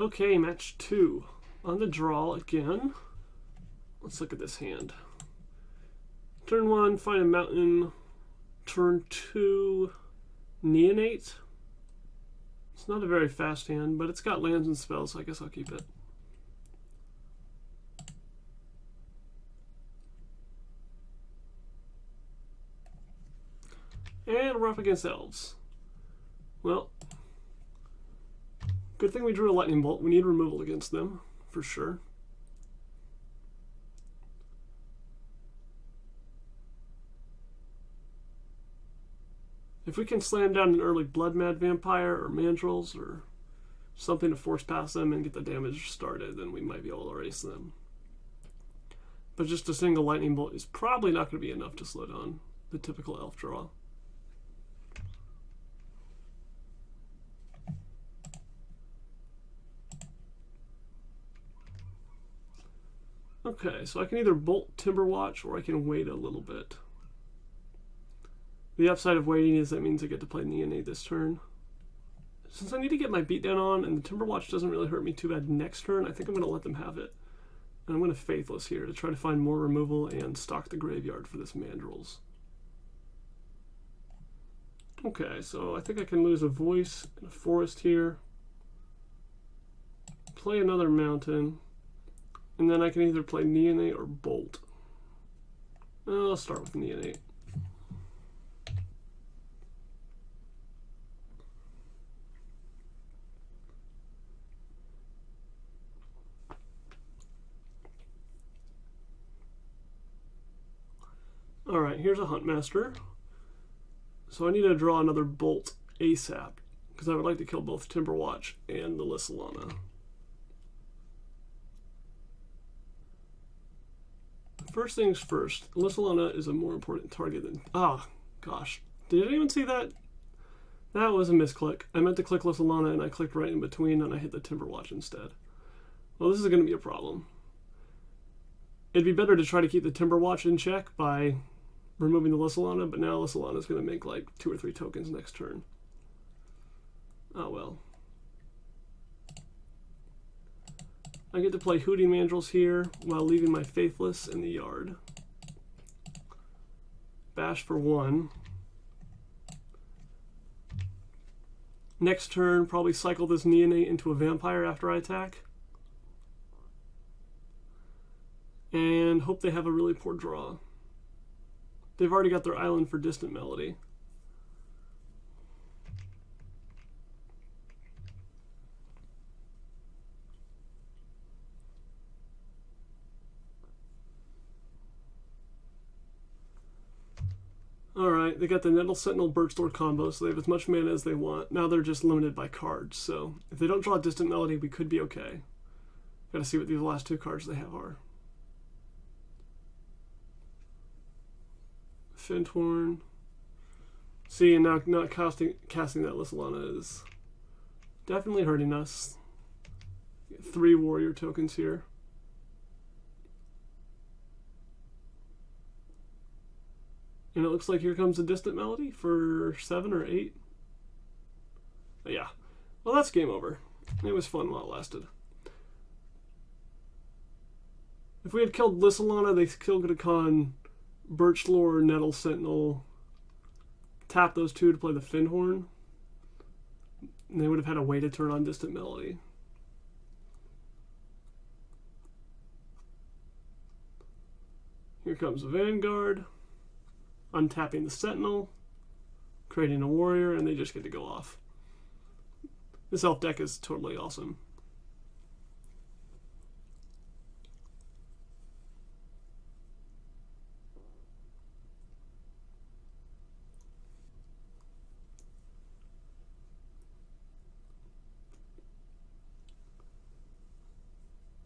Okay, match 2. On the draw again. Let's look at this hand. Turn 1, find a mountain. Turn 2, Neonate. It's not a very fast hand, but it's got lands and spells, so I guess I'll keep it. And we're up against Elves. Well, good thing we drew a Lightning Bolt. We need removal against them, for sure. If we can slam down an early Blood Mad Vampire or Mandrills or something to force past them and get the damage started, then we might be able to erase them. But just a single Lightning Bolt is probably not going to be enough to slow down the typical Elf draw. Okay, so I can either bolt Timberwatch or I can wait a little bit. The upside of waiting is that means I get to play Neonate this turn. Since I need to get my beatdown on and the Timberwatch doesn't really hurt me too bad next turn, I think I'm going to let them have it. And I'm going to Faithless here to try to find more removal and stock the graveyard for this Mandrills. Okay, so I think I can lose a Voice and a Forest here. Play another Mountain. And then I can either play Neonate or Bolt. I'll start with Neonate. Alright, here's a Huntmaster. So I need to draw another Bolt ASAP, because I would like to kill both Timberwatch and the Lissalana. First things first, Lissalana is a more important target than... Ah, gosh. Did anyone see that? That was a misclick. I meant to click Lissalana and I clicked right in between and I hit the Timberwatch instead. Well, this is going to be a problem. It'd be better to try to keep the Timberwatch in check by removing the Lissalana, but now Lissalana is going to make like 2 or 3 tokens next turn. Oh well. I get to play Hooting Mandrills here while leaving my Faithless in the yard. Bash for 1. Next turn, probably cycle this Neonate into a Vampire after I attack. And hope they have a really poor draw. They've already got their island for Distant Melody. Alright, they got the Nettle Sentinel Birchthorn combo, so they have as much mana as they want. Now they're just limited by cards, so if they don't draw Distant Melody, we could be okay. Gotta see what these last 2 cards they have are. Findhorn. See, and now not casting that Lissalana is definitely hurting us. 3 warrior tokens here. And it looks like here comes a Distant Melody for 7 or 8. But yeah. Well, that's game over. It was fun while it lasted. If we had killed Lissalana, they still could have gone Birchlore, Nettle Sentinel, tap those 2 to play the Findhorn, and they would have had a way to turn on Distant Melody. Here comes the Vanguard, untapping the Sentinel, creating a warrior, and they just get to go off. This elf deck is totally awesome.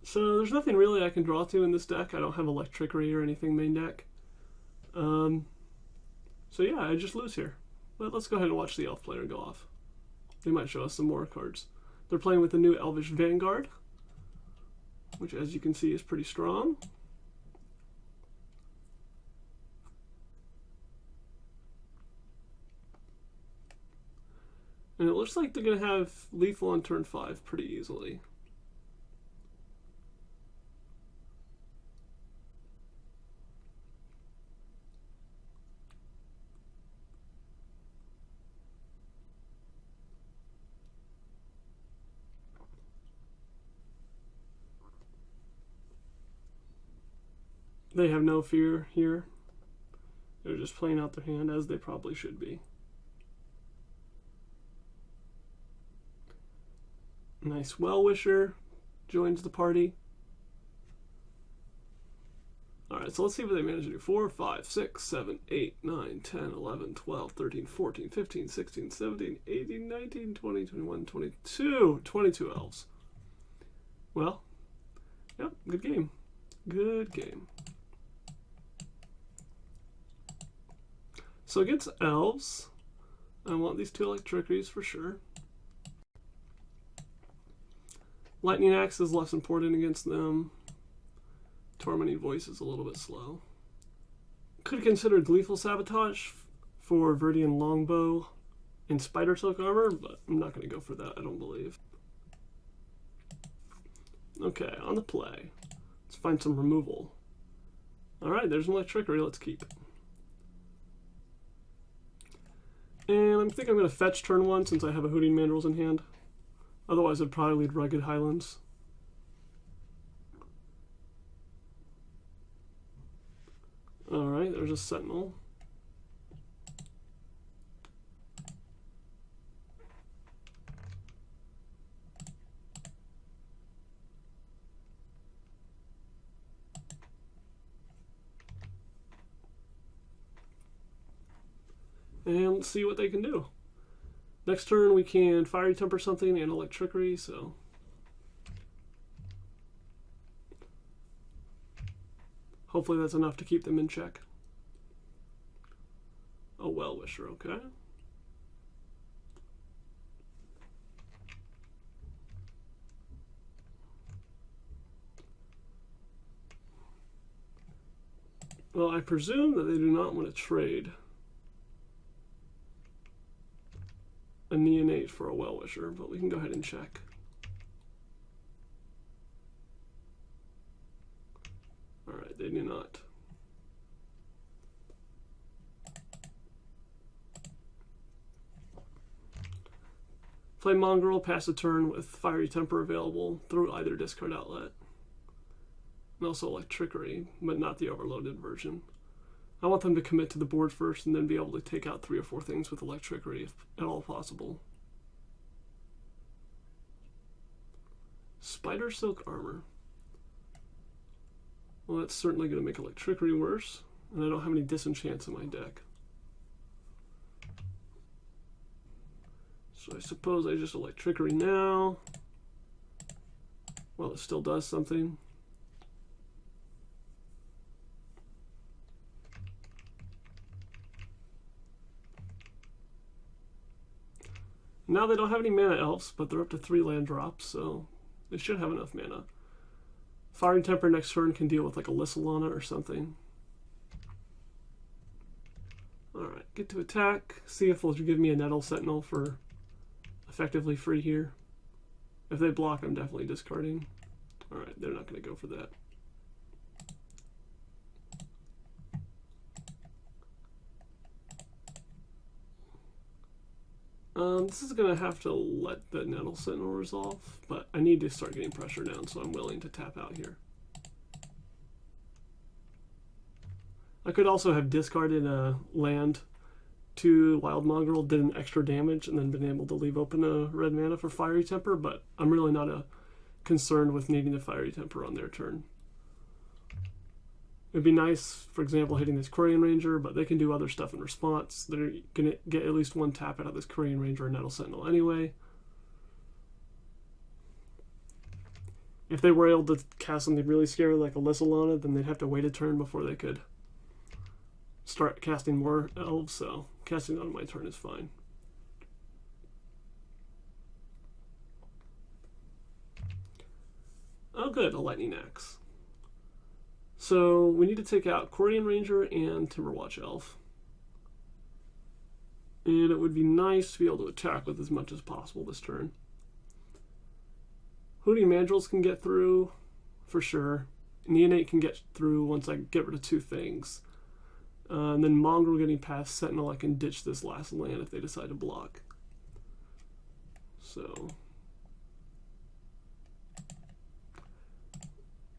So there's nothing really I can draw to in this deck. I don't have Electrickery or anything main deck. So yeah, I just lose here. But let's go ahead and watch the elf player go off. They might show us some more cards. They're playing with the new Elvish Vanguard, which as you can see is pretty strong. And it looks like they're going to have lethal on turn 5 pretty easily. They have no fear here. They're just playing out their hand as they probably should be. Nice Well-Wisher joins the party. Alright, so let's see what they manage to do. 4, 5, 6, 7, 8, 9, 10, 11, 12, 13, 14, 15, 16, 17, 18, 19, 20, 21, 22. 22 elves. Well, yep, good game. Good game. So against elves, I want these 2 electricities for sure. Lightning Axe is less important against them. Tormenting Voice is a little bit slow. Could consider Gleeful Sabotage for Verdian Longbow and Spider Silk Armor, but I'm not going to go for that, I don't believe. Okay, on the play. Let's find some removal. Alright, there's an Electricity, let's keep. And I think I'm going to fetch turn 1 since I have a Hooting Mandrills in hand. Otherwise, I'd probably lead Rugged Highlands. Alright, there's a Sentinel. And let's see what they can do. Next turn we can Fiery Temper something and Electricity, so... hopefully that's enough to keep them in check. A Well-Wisher, okay. Well, I presume that they do not want to trade a Neonate for a Well-Wisher, but we can go ahead and check. Alright, they do not. Play Mongrel, pass a turn with Fiery Temper available through either discard outlet. And also Electricity, but not the overloaded version. I want them to commit to the board first and then be able to take out 3 or 4 things with Electricity if at all possible. Spider Silk Armor. Well, that's certainly going to make Electricity worse, and I don't have any disenchants in my deck. So I suppose I just Electricity now. Well, it still does something. Now they don't have any mana elves, but they're up to 3 land drops, so they should have enough mana. Fiery Temper next turn can deal with like a Lissalana or something. Alright, get to attack. See if they'll give me a Nettle Sentinel for effectively free here. If they block, I'm definitely discarding. Alright, they're not going to go for that. This is going to have to let the Nettle Sentinel resolve, but I need to start getting pressure down, so I'm willing to tap out here. I could also have discarded a land to Wild Mongrel, did an extra damage, and then been able to leave open a red mana for Fiery Temper, but I'm really not concerned with needing the Fiery Temper on their turn. It'd be nice, for example, hitting this Quirion Ranger, but they can do other stuff in response. They're going to get at least 1 tap out of this Quirion Ranger or Nettle Sentinel anyway. If they were able to cast something really scary like a Lissalana, then they'd have to wait a turn before they could start casting more elves, so casting on my turn is fine. Oh good, a Lightning Axe. So we need to take out Quirion Ranger and Timberwatch Elf. And it would be nice to be able to attack with as much as possible this turn. Hooting Mandrills can get through, for sure. Neonate can get through once I get rid of 2 things. And then Mongrel getting past Sentinel, I can ditch this last land if they decide to block. So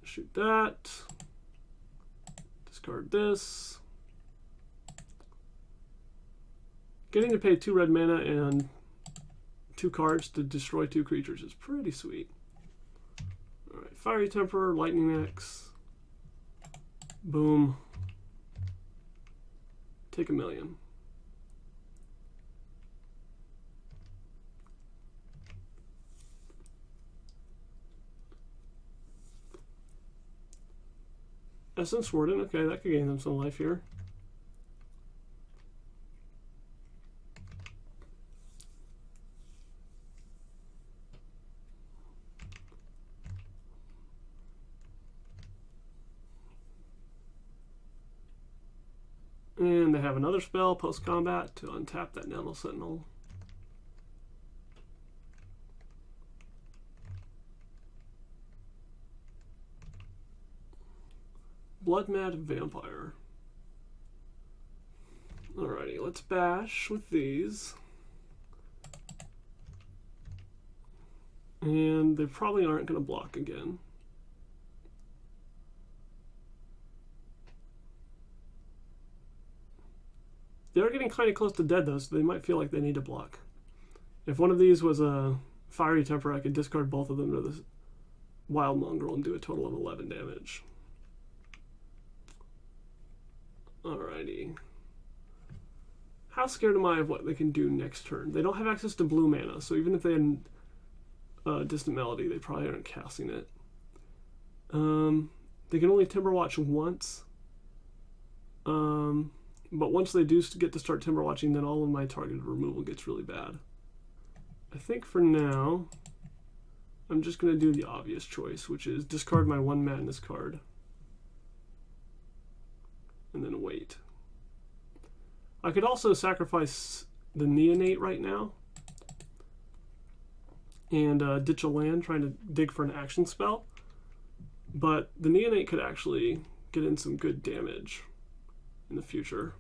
shoot that. discard this. Getting to pay 2 red mana and 2 cards to destroy 2 creatures is pretty sweet. Alright, Fiery Temper, Lightning Axe. Boom. Take 1,000,000. Essence Warden, okay, that could gain them some life here. And they have another spell post-combat to untap that Nettle Sentinel. Blood Mad Vampire. Alrighty, let's bash with these. And they probably aren't going to block again. They're getting kind of close to dead though, so they might feel like they need to block. If one of these was a Fiery Temper, I could discard both of them to the Wild Mongrel and do a total of 11 damage. Alrighty. How scared am I of what they can do next turn? They don't have access to blue mana, so even if they had Distant Melody, they probably aren't casting it. They can only Timberwatch once. But once they do get to start Timberwatching, then all of my targeted removal gets really bad. I think for now, I'm just going to do the obvious choice, which is discard my 1 Madness card. And then wait. I could also sacrifice the Neonate right now. And ditch a land, trying to dig for an action spell. But the Neonate could actually get in some good damage in the future.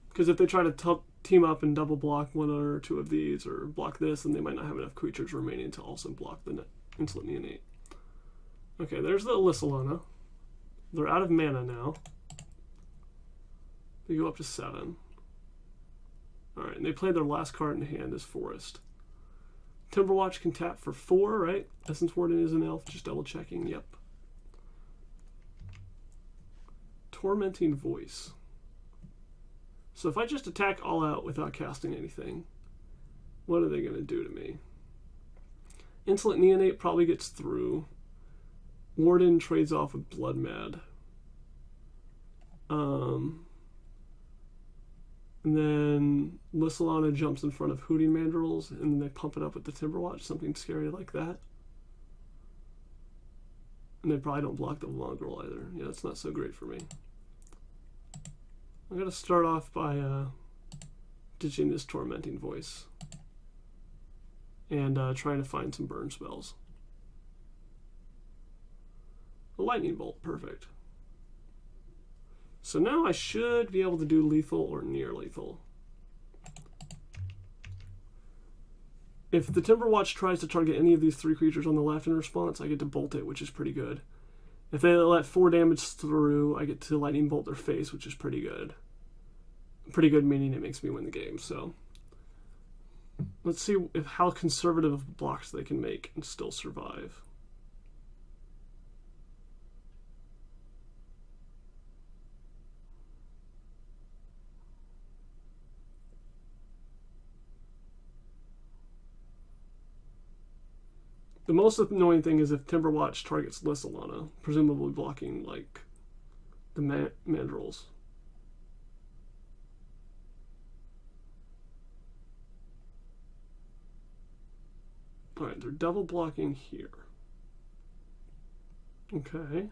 Because if they try to team up and double block 1 or 2 of these, or block this, then they might not have enough creatures remaining to also block the Insolent Neonate. Okay, there's the Lysolana. They're out of mana now. They go up to 7. Alright, and they play their last card in hand as Forest. Timberwatch can tap for 4, right? Essence Warden is an elf, just double checking, yep. Tormenting Voice. So if I just attack all out without casting anything, what are they going to do to me? Insolent Neonate probably gets through. Warden trades off with Blood Mad. And then Lysolana jumps in front of Hooting Mandrills, and then they pump it up with the Timberwatch, something scary like that. And they probably don't block the Mongrel either. Yeah, that's not so great for me. I'm going to start off by ditching this Tormenting Voice and trying to find some burn spells. A Lightning Bolt, perfect. So now I should be able to do lethal or near lethal. If the Timberwatch tries to target any of these 3 creatures on the left in response, I get to bolt it, which is pretty good. If they let 4 damage through, I get to Lightning Bolt their face, which is pretty good. Pretty good meaning it makes me win the game, so. Let's see how conservative of blocks they can make and still survive. The most annoying thing is if Timberwatch targets Lysolana, presumably blocking, like, the Mandrills. Alright, they're double blocking here. Okay.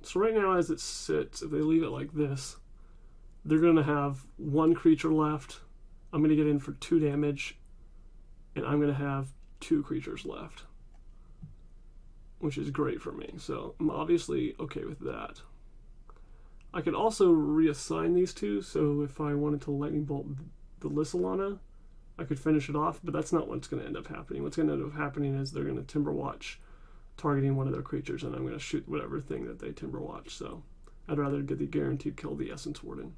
So right now as it sits, if they leave it like this, they're going to have 1 creature left. I'm going to get in for 2 damage, and I'm going to have 2 creatures left, which is great for me. So I'm obviously okay with that. I could also reassign these 2, so if I wanted to Lightning Bolt the Lysolana, I could finish it off, but that's not what's going to end up happening. What's going to end up happening is they're going to Timberwatch, targeting one of their creatures, and I'm going to shoot whatever thing that they Timberwatch. So I'd rather get the guaranteed kill the Essence Warden.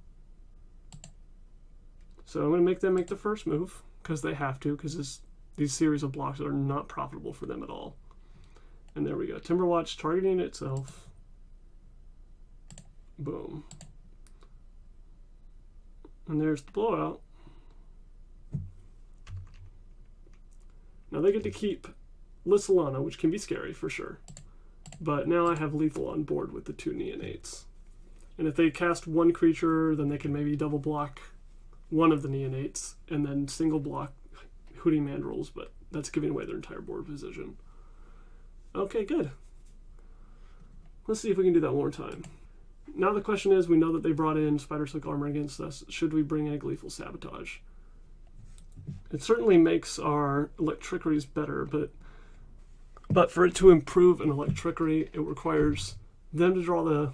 So I'm going to make them make the first move, because they have to, because these series of blocks are not profitable for them at all. And there we go. Timberwatch targeting itself. Boom. And there's the blowout. Now they get to keep Lissalana, which can be scary for sure. But now I have lethal on board with the 2 Neonates. And if they cast one creature, then they can maybe double block one of the Neonates, and then single block Hooting Mandrills, but that's giving away their entire board position. Okay, good. Let's see if we can do that one more time. Now the question is, we know that they brought in Spider Silk Armor against us. Should we bring in a Gleeful Sabotage? It certainly makes our Electrickeries better, but for it to improve an Electrickery, it requires them to draw the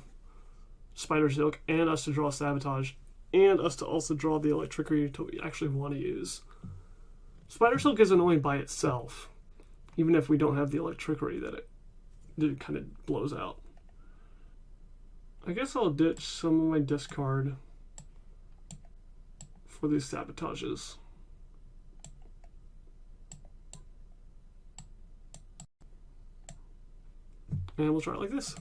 Spider Silk, and us to draw Sabotage, and us to also draw the Electrickery we actually want to use. Spider Silk is annoying by itself, even if we don't have the Electrickery that it kind of blows out. I guess I'll ditch some of my discard for these Sabotages. And we'll try it like this.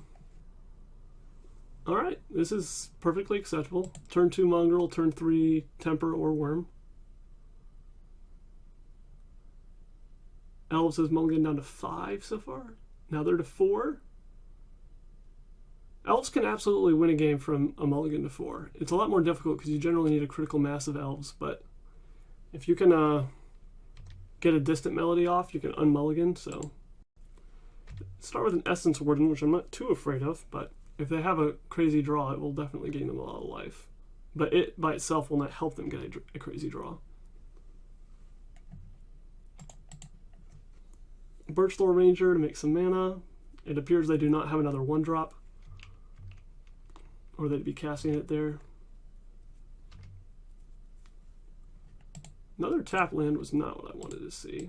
Alright, this is perfectly acceptable. Turn 2 Mongrel, turn 3 Temper or Worm. Elves has mulligan down to 5 so far. Now they're to 4. Elves can absolutely win a game from a mulligan to 4. It's a lot more difficult because you generally need a critical mass of Elves, but if you can get a Distant Melody off, you can unmulligan, so. Start with an Essence Warden, which I'm not too afraid of, but if they have a crazy draw, it will definitely gain them a lot of life. But it by itself will not help them get a crazy draw. Birchlore Ranger to make some mana. It appears they do not have another 1-drop, or they'd be casting it there. Another tap land was not what I wanted to see.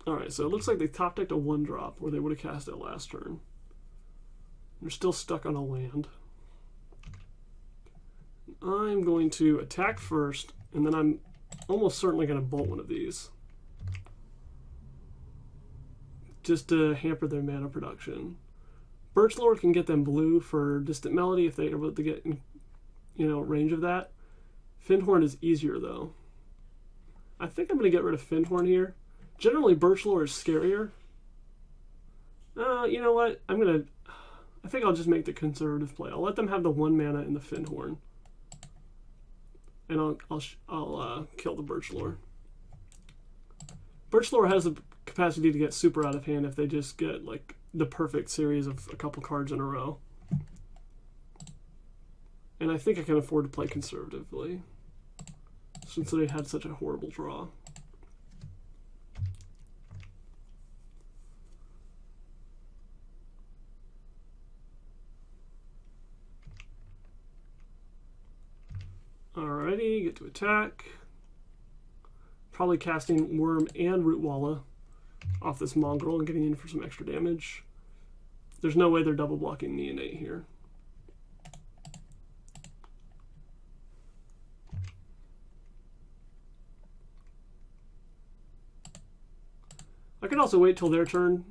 Alright, so it looks like they top decked a 1-drop, or they would have cast it last turn. They're still stuck on a land. I'm going to attack first, and then I'm almost certainly going to bolt one of these, just to hamper their mana production. Birchlore can get them blue for Distant Melody if they're able to get in, range of that. Fyndhorn is easier, though. I think I'm going to get rid of Fyndhorn here. Generally, Birchlore is scarier. You know what? I think I'll just make the conservative play. I'll let them have the 1 mana in the Fyndhorn, and I'll kill the Birchlore. Birchlore has the capacity to get super out of hand if they just get like the perfect series of a couple cards in a row. And I think I can afford to play conservatively, since they had such a horrible draw. Alrighty, get to attack. Probably casting Worm and Rootwalla off this Mongrel and getting in for some extra damage. There's no way they're double blocking Neonate here. I could also wait till their turn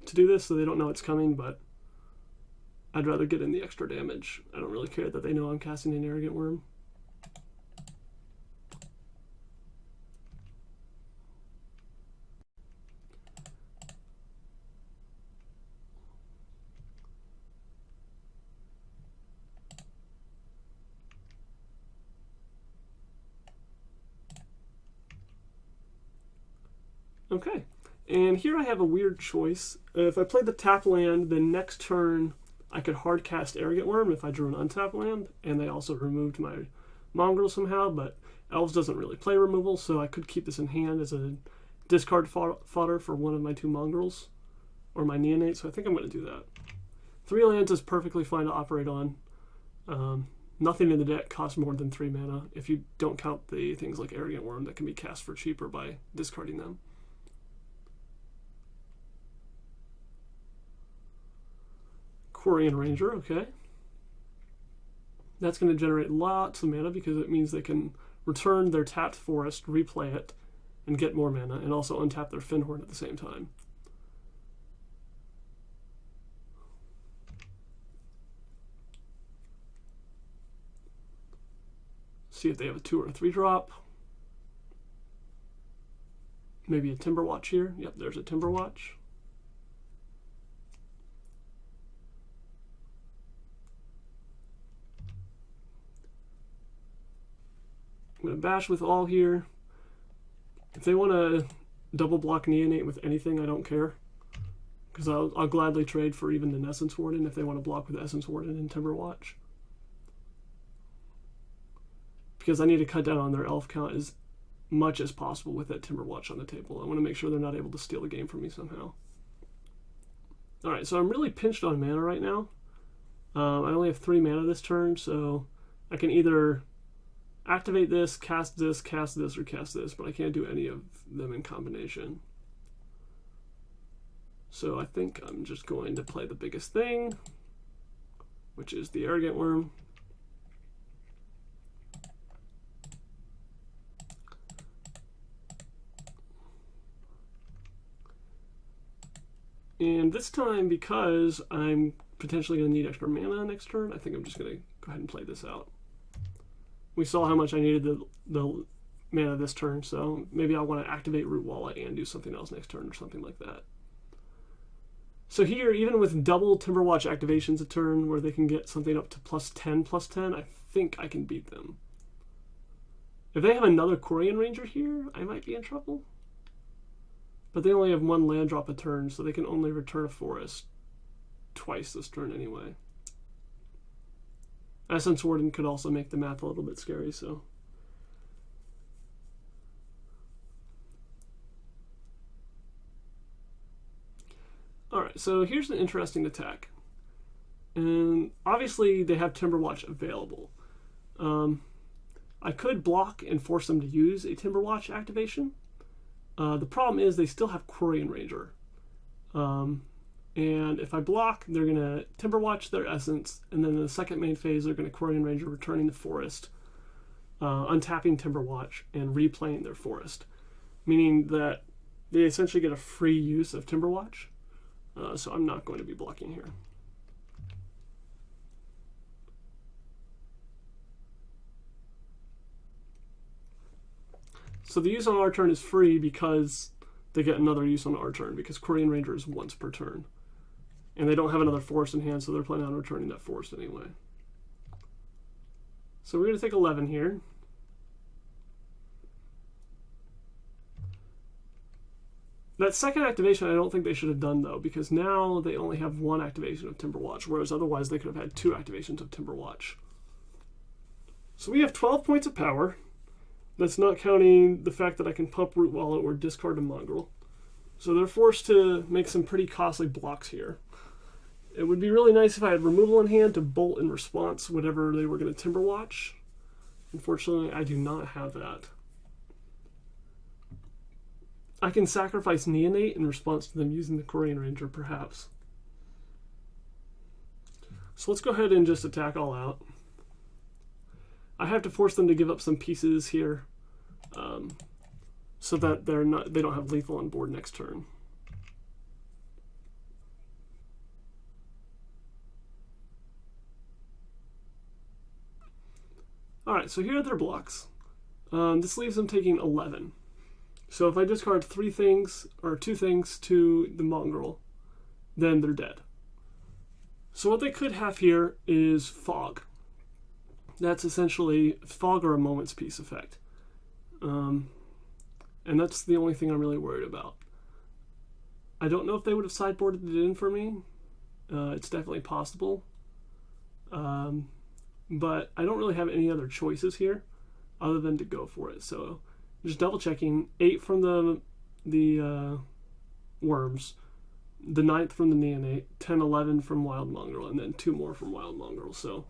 to do this so they don't know it's coming, but I'd rather get in the extra damage. I don't really care that they know I'm casting an Arrogant Worm. Okay, and here I have a weird choice. If I played the tap land, then next turn I could hard cast Arrogant Worm if I drew an untapped land, and they also removed my Mongrel somehow, but Elves doesn't really play removal, so I could keep this in hand as a discard fodder for one of my 2 mongrels or my neonate, so I think I'm going to do that. 3 lands is perfectly fine to operate on. Nothing in the deck costs more than 3 mana if you don't count the things like Arrogant Worm that can be cast for cheaper by discarding them. Quarian Ranger, okay. That's going to generate lots of mana because it means they can return their tapped forest, replay it, and get more mana, and also untap their Finhorn at the same time. See if they have a 2 or a 3 drop. Maybe a Timberwatch here. Yep, there's a Timberwatch. I'm going to bash with all here. If they want to double block Neonate with anything, I don't care. Because I'll gladly trade for even an Essence Warden if they want to block with Essence Warden and Timberwatch. Because I need to cut down on their elf count as much as possible with that Timberwatch on the table. I want to make sure they're not able to steal the game from me somehow. Alright, so I'm really pinched on mana right now. I only have 3 mana this turn, so I can either activate this, cast this, or cast this, but I can't do any of them in combination. So I think I'm just going to play the biggest thing, which is the Arrogant Worm. And this time, because I'm potentially going to need extra mana next turn, I think I'm just going to go ahead and play this out. We saw how much I needed the mana this turn, so maybe I want to activate Root Wallet and do something else next turn or something like that. So here, even with double Timberwatch activations a turn where they can get something up to +10/+10, I think I can beat them. If they have another Quarian Ranger here, I might be in trouble. But they only have 1 land drop a turn, so they can only return a forest twice this turn anyway. Essence Warden could also make the math a little bit scary, so. Alright, so here's an interesting attack. And obviously they have Timberwatch available. I could block and force them to use a Timberwatch activation. The problem is they still have Quarian Ranger. And if I block, they're going to Timberwatch their Essence, and then in the second main phase, they're going to Quarian Ranger, returning the forest, untapping Timberwatch, and replaying their forest. Meaning that they essentially get a free use of Timberwatch. So I'm not going to be blocking here. So the use on our turn is free because they get another use on our turn, because Quarian Ranger is once per turn. And they don't have another forest in hand, so they're planning on returning that forest anyway. So we're going to take 11 here. That second activation I don't think they should have done, though, because now they only have 1 activation of Timberwatch, whereas otherwise they could have had 2 activations of Timberwatch. So we have 12 points of power. That's not counting the fact that I can pump Root Wallet or discard a Mongrel. So they're forced to make some pretty costly blocks here. It would be really nice if I had removal in hand to bolt in response whatever they were going to Timberwatch. Unfortunately, I do not have that. I can sacrifice Neonate in response to them using the Quarian Ranger, perhaps. So let's go ahead and just attack all out. I have to force them to give up some pieces here, so that they don't have lethal on board next turn. Alright, so here are their blocks. This leaves them taking 11. So if I discard 3 things, or 2 things to the Mongrel, then they're dead. So what they could have here is Fog. That's essentially Fog or a Moment's Peace effect. And that's the only thing I'm really worried about. I don't know if they would have sideboarded it in for me. It's definitely possible. But I don't really have any other choices here. other than to go for it. So just double checking. 8 from the worms, the 9th from the neonate, 10, 11 from wild mongrel, and then 2 more from wild mongrel. So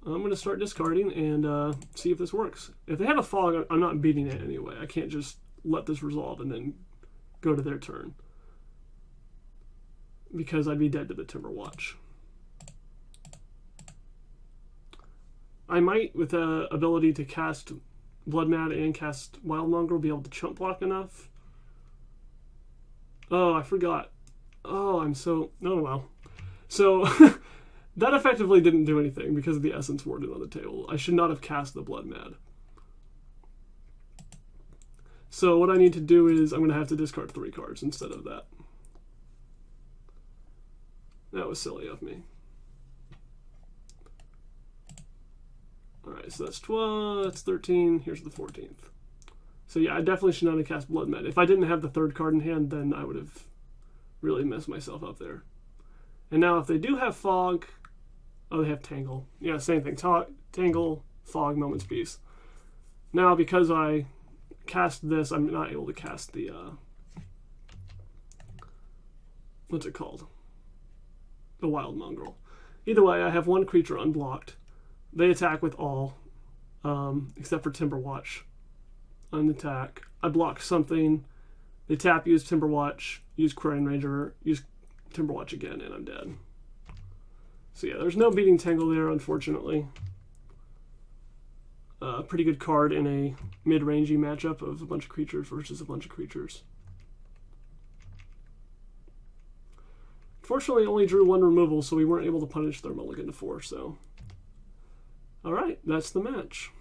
I'm going to start discarding and see if this works. If they have a fog, I'm not beating it anyway. I can't just let this resolve and then go to their turn, because I'd be dead to the Timberwatch. I might, with the ability to cast Blood Mad and cast Wild Mongrel, be able to chump block enough. Oh, I forgot. Oh, oh well. So that effectively didn't do anything because of the Essence Warden on the table. I should not have cast the Blood Mad. So what I need to do is I'm going to have to discard 3 cards instead of that. That was silly of me. Alright, so that's 12, that's 13, here's the 14th. So yeah, I definitely should not have cast Blood Mad. If I didn't have the 3rd card in hand, then I would have really messed myself up there. And now if they do have Fog, oh, they have Tangle. Yeah, same thing. Tangle, Fog, Moment's Peace. Now, because I cast this, I'm not able to cast the, what's it called? The Wild Mongrel. Either way, I have 1 creature unblocked. They attack with all, except for Timberwatch. On attack, I block something. They tap, use Timberwatch, use Quarian Ranger, use Timberwatch again, and I'm dead. So yeah, there's no beating Tangle there, unfortunately. Pretty good card in a mid-rangey matchup of a bunch of creatures versus a bunch of creatures. Fortunately, I only drew 1 removal, so we weren't able to punish their mulligan to 4, so... Alright, that's the match.